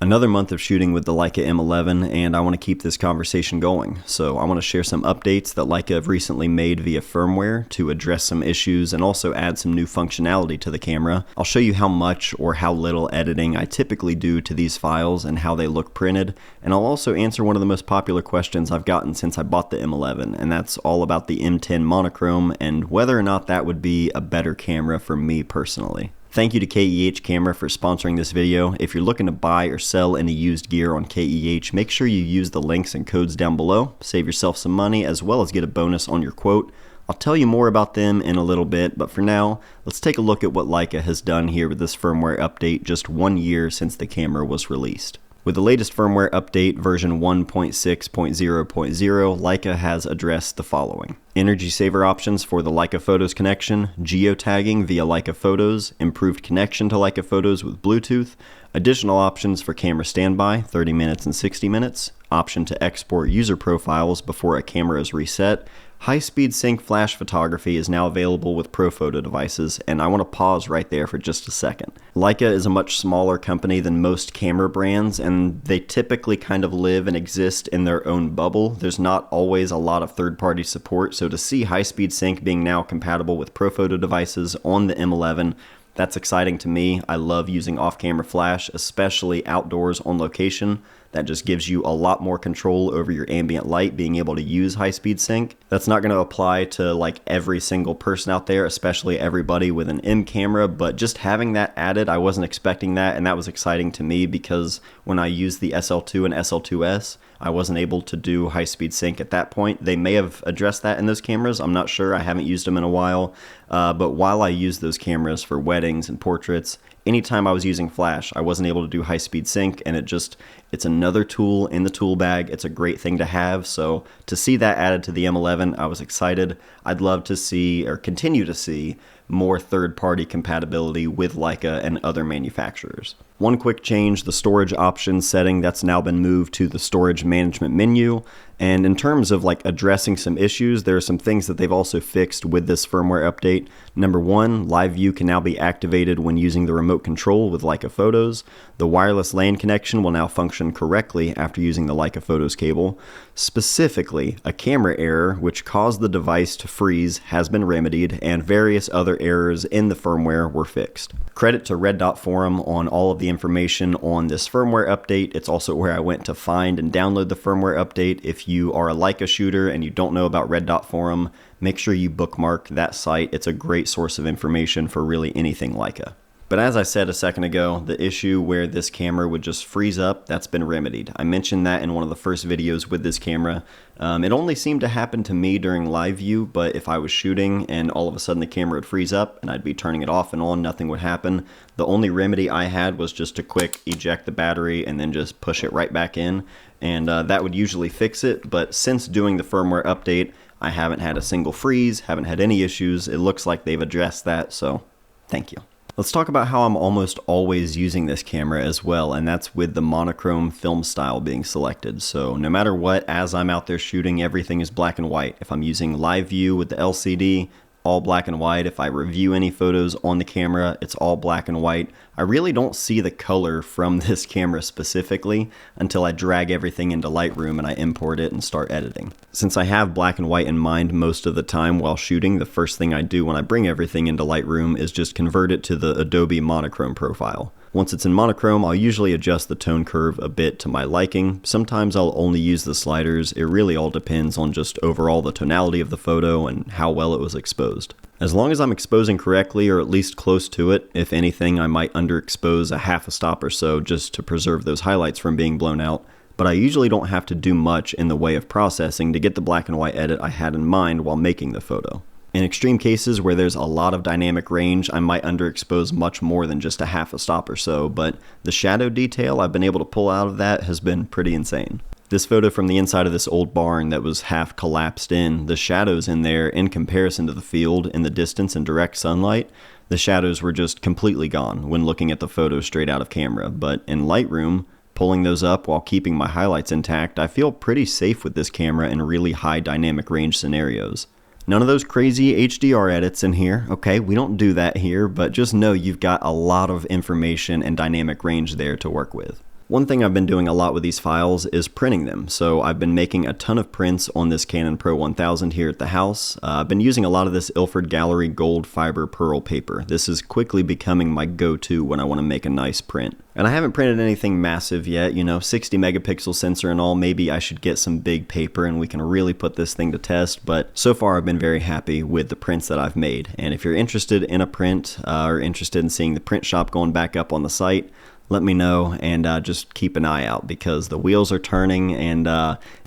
Another month of shooting with the Leica M11, and I want to keep this conversation going. So I want to share some updates that Leica have recently made via firmware to address some issues and also add some new functionality to the camera. I'll show you how much or how little editing I typically do to these files and how they look printed, and I'll also answer one of the most popular questions I've gotten since I bought the M11, and that's all about the M10 Monochrom and whether or not that would be a better camera for me personally. Thank you to KEH Camera for sponsoring this video. If you're looking to buy or sell any used gear on KEH, make sure you use the links and codes down below. Save yourself some money as well as get a bonus on your quote. I'll tell you more about them in a little bit, but for now, let's take a look at what Leica has done here with this firmware update just 1 year since the camera was released. With the latest firmware update, version 1.6.0.0, Leica has addressed the following: energy saver options for the Leica Photos connection, geotagging via Leica Photos, improved connection to Leica Photos with Bluetooth, additional options for camera standby, 30 minutes and 60 minutes, option to export user profiles before a camera is reset. High-speed sync flash photography is now available with ProPhoto devices, and I want to pause right there for just a second. Leica is a much smaller company than most camera brands, and they typically kind of live and exist in their own bubble. There's not always a lot of third-party support, so to see high-speed sync being now compatible with ProPhoto devices on the M11, that's exciting to me. I love using off-camera flash, especially outdoors on location. That just gives you a lot more control over your ambient light, being able to use high-speed sync. That's not going to apply to like every single person out there, especially everybody with an M camera, but just having that added, I wasn't expecting that, and that was exciting to me because when I used the SL2 and SL2S, I wasn't able to do high-speed sync at that point. They may have addressed that in those cameras. I'm not sure. I haven't used them in a while. But while I used those cameras for weddings and portraits, anytime I was using flash, I wasn't able to do high-speed sync, and it's another tool in the tool bag. It's a great thing to have. So to see that added to the M11, I was excited. I'd love to see, or continue to see, more third-party compatibility with Leica and other manufacturers. One quick change, the storage options setting, that's now been moved to the storage management menu. And in terms of like addressing some issues, there are some things that they've also fixed with this firmware update. Number one, live view can now be activated when using the remote control with Leica Photos. The wireless LAN connection will now function correctly after using the Leica Photos cable. Specifically, a camera error which caused the device to freeze has been remedied, and various other errors in the firmware were fixed. Credit to Red Dot Forum on all of the information on this firmware update. It's also where I went to find and download the firmware update. If you are a Leica shooter and you don't know about Red Dot Forum, make sure you bookmark that site. It's a great source of information for really anything Leica. But as I said a second ago, the issue where this camera would just freeze up, that's been remedied. I mentioned that in one of the first videos with this camera. It only seemed to happen to me during live view, but if I was shooting and all of a sudden the camera would freeze up and I'd be turning it off and on, nothing would happen. The only remedy I had was just to quick eject the battery and then just push it right back in, and that would usually fix it. But since doing the firmware update, I haven't had a single freeze, haven't had any issues. It looks like they've addressed that, so thank you. Let's talk about how I'm almost always using this camera as well, and that's with the monochrome film style being selected. So no matter what, as I'm out there shooting, everything is black and white. If I'm using live view with the LCD, all black and white. If I review any photos on the camera, it's all black and white. I really don't see the color from this camera specifically until I drag everything into Lightroom and I import it and start editing. Since I have black and white in mind most of the time while shooting, the first thing I do when I bring everything into Lightroom is just convert it to the Adobe monochrome profile. Once it's in monochrome, I'll usually adjust the tone curve a bit to my liking. Sometimes I'll only use the sliders. It really all depends on just overall the tonality of the photo and how well it was exposed. As long as I'm exposing correctly, or at least close to it, if anything, I might underexpose a half a stop or so just to preserve those highlights from being blown out. But I usually don't have to do much in the way of processing to get the black and white edit I had in mind while making the photo. In extreme cases where there's a lot of dynamic range, I might underexpose much more than just a half a stop or so, but the shadow detail I've been able to pull out of that has been pretty insane. This photo from the inside of this old barn that was half collapsed in, the shadows in there in comparison to the field in the distance and direct sunlight, the shadows were just completely gone when looking at the photo straight out of camera. But in Lightroom, pulling those up while keeping my highlights intact, I feel pretty safe with this camera in really high dynamic range scenarios. None of those crazy HDR edits in here, okay? We don't do that here, but just know you've got a lot of information and dynamic range there to work with. One thing I've been doing a lot with these files is printing them. So I've been making a ton of prints on this Canon Pro 1000 here at the house. I've been using a lot of this Ilford Gallery gold fiber pearl paper. This is quickly becoming my go-to when I want to make a nice print. And I haven't printed anything massive yet, 60 megapixel sensor and all. Maybe I should get some big paper and we can really put this thing to test. But so far I've been very happy with the prints that I've made. And if you're interested in a print or interested in seeing the print shop going back up on the site, let me know, and just keep an eye out because the wheels are turning and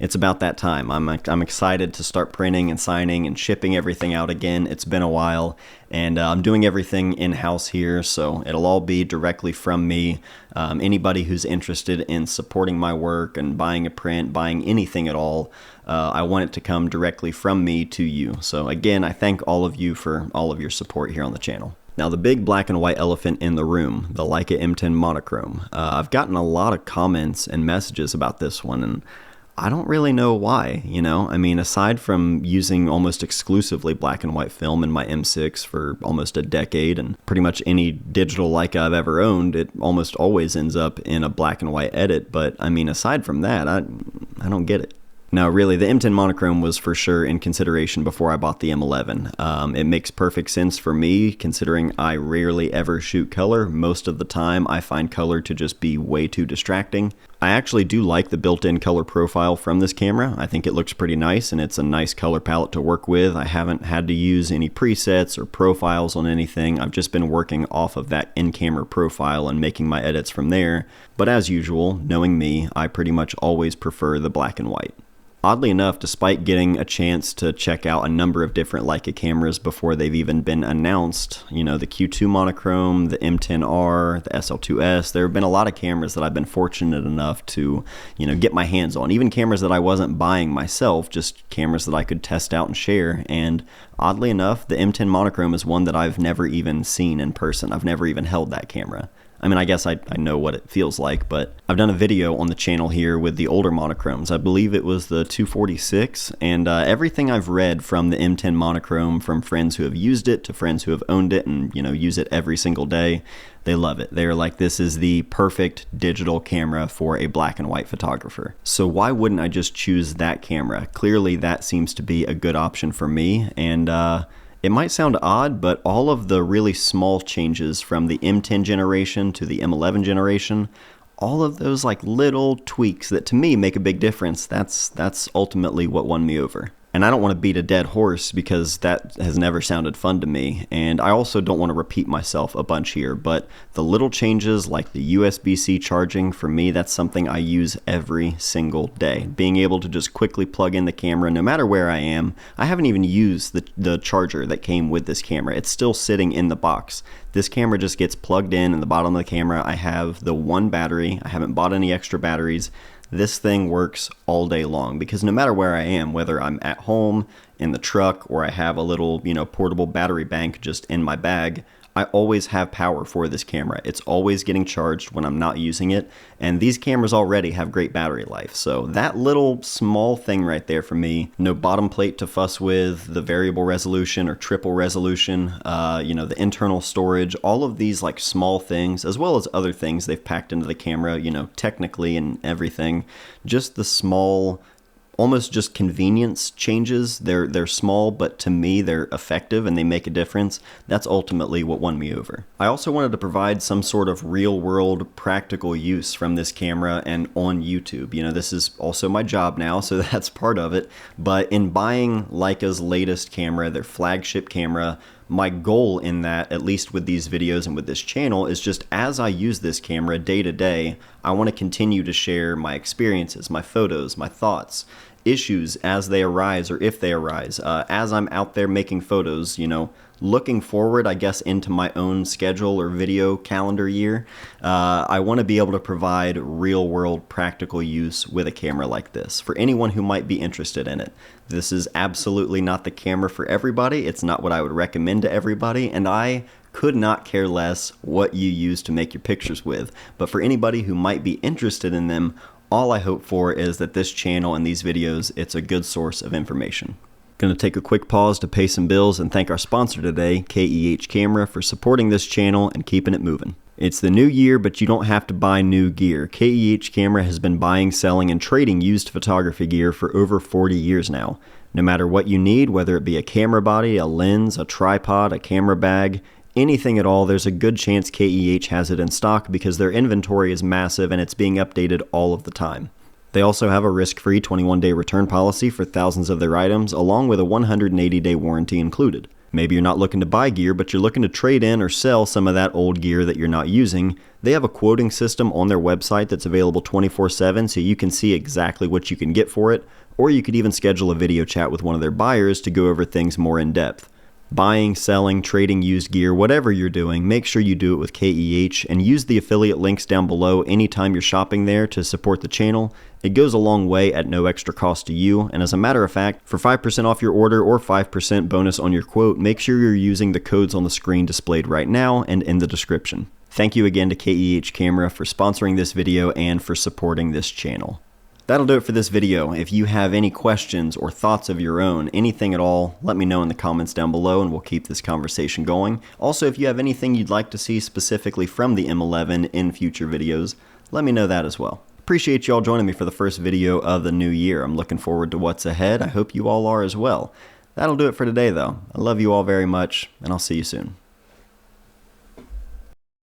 it's about that time. I'm excited to start printing and signing and shipping everything out again. It's been a while, and I'm doing everything in-house here, so it'll all be directly from me. Anybody who's interested in supporting my work and buying a print, buying anything at all, I want it to come directly from me to you. So again, I thank all of you for all of your support here on the channel. Now the big black and white elephant in the room, the Leica M10 Monochrom. I've gotten a lot of comments and messages about this one, and I don't really know why, I mean, aside from using almost exclusively black and white film in my M6 for almost a decade, and pretty much any digital Leica I've ever owned, it almost always ends up in a black and white edit. But I mean, aside from that, I don't get it. Now, really, the M10 Monochrom was for sure in consideration before I bought the M11. It makes perfect sense for me, considering I rarely ever shoot color. Most of the time, I find color to just be way too distracting. I actually do like the built-in color profile from this camera. I think it looks pretty nice, and it's a nice color palette to work with. I haven't had to use any presets or profiles on anything. I've just been working off of that in-camera profile and making my edits from there. But as usual, knowing me, I pretty much always prefer the black and white. Oddly enough, despite getting a chance to check out a number of different Leica cameras before they've even been announced, the Q2 Monochrom, the M10R, the SL2S, there have been a lot of cameras that I've been fortunate enough to, get my hands on. Even cameras that I wasn't buying myself, just cameras that I could test out and share. And oddly enough, the M10 Monochrom is one that I've never even seen in person. I've never even held that camera. I mean, I guess I know what it feels like, but I've done a video on the channel here with the older monochroms. I believe it was the 246, and everything I've read from the M10 Monochrom, from friends who have used it to friends who have owned it and, use it every single day, they love it. They're like, this is the perfect digital camera for a black and white photographer. So why wouldn't I just choose that camera? Clearly, that seems to be a good option for me, and it might sound odd, but all of the really small changes from the M10 generation to the M11 generation, all of those like little tweaks that to me make a big difference, that's ultimately what won me over. And I don't want to beat a dead horse because that has never sounded fun to me. And I also don't want to repeat myself a bunch here, but the little changes like the USB-C charging, for me, that's something I use every single day. Being able to just quickly plug in the camera no matter where I am. I haven't even used the charger that came with this camera. It's still sitting in the box. This camera just gets plugged in the bottom of the camera. I have the one battery. I haven't bought any extra batteries. This thing works all day long because no matter where I am, whether I'm at home, in the truck, or I have a little, portable battery bank just in my bag, I always have power for this camera. It's always getting charged when I'm not using it, and these cameras already have great battery life. So that little small thing right there for me, no bottom plate to fuss with, the variable resolution or triple resolution, the internal storage, all of these like small things, as well as other things they've packed into the camera, technically and everything, just the small, almost just convenience changes. They're small, but to me they're effective and they make a difference. That's ultimately what won me over. I also wanted to provide some sort of real-world practical use from this camera and on YouTube. This is also my job now, so that's part of it. But in buying Leica's latest camera, their flagship camera, my goal in that, at least with these videos and with this channel, is just as I use this camera day to day, I want to continue to share my experiences, my photos, my thoughts, issues as they arise or if they arise. As I'm out there making photos, looking forward, I guess, into my own schedule or video calendar year, I want to be able to provide real-world practical use with a camera like this for anyone who might be interested in it. This is absolutely not the camera for everybody. It's not what I would recommend to everybody, and I could not care less what you use to make your pictures with. But for anybody who might be interested in them, all I hope for is that this channel and these videos, it's a good source of information. Going to take a quick pause to pay some bills and thank our sponsor today, KEH Camera, for supporting this channel and keeping it moving. It's the new year, but you don't have to buy new gear. KEH Camera has been buying, selling, and trading used photography gear for over 40 years now. No matter what you need, whether it be a camera body, a lens, a tripod, a camera bag, anything at all, there's a good chance KEH has it in stock because their inventory is massive and it's being updated all of the time. They also have a risk-free 21-day return policy for thousands of their items, along with a 180-day warranty included. Maybe you're not looking to buy gear, but you're looking to trade in or sell some of that old gear that you're not using. They have a quoting system on their website that's available 24/7, so you can see exactly what you can get for it, or you could even schedule a video chat with one of their buyers to go over things more in depth. Buying, selling, trading used gear, whatever you're doing, make sure you do it with KEH and use the affiliate links down below anytime you're shopping there to support the channel. It goes a long way at no extra cost to you, and as a matter of fact, for 5% off your order or 5% bonus on your quote, make sure you're using the codes on the screen displayed right now and in the description. Thank you again to KEH Camera for sponsoring this video and for supporting this channel. That'll do it for this video. If you have any questions or thoughts of your own, anything at all, let me know in the comments down below and we'll keep this conversation going. Also, if you have anything you'd like to see specifically from the M11 in future videos, let me know that as well. Appreciate you all joining me for the first video of the new year. I'm looking forward to what's ahead. I hope you all are as well. That'll do it for today though. I love you all very much, and I'll see you soon.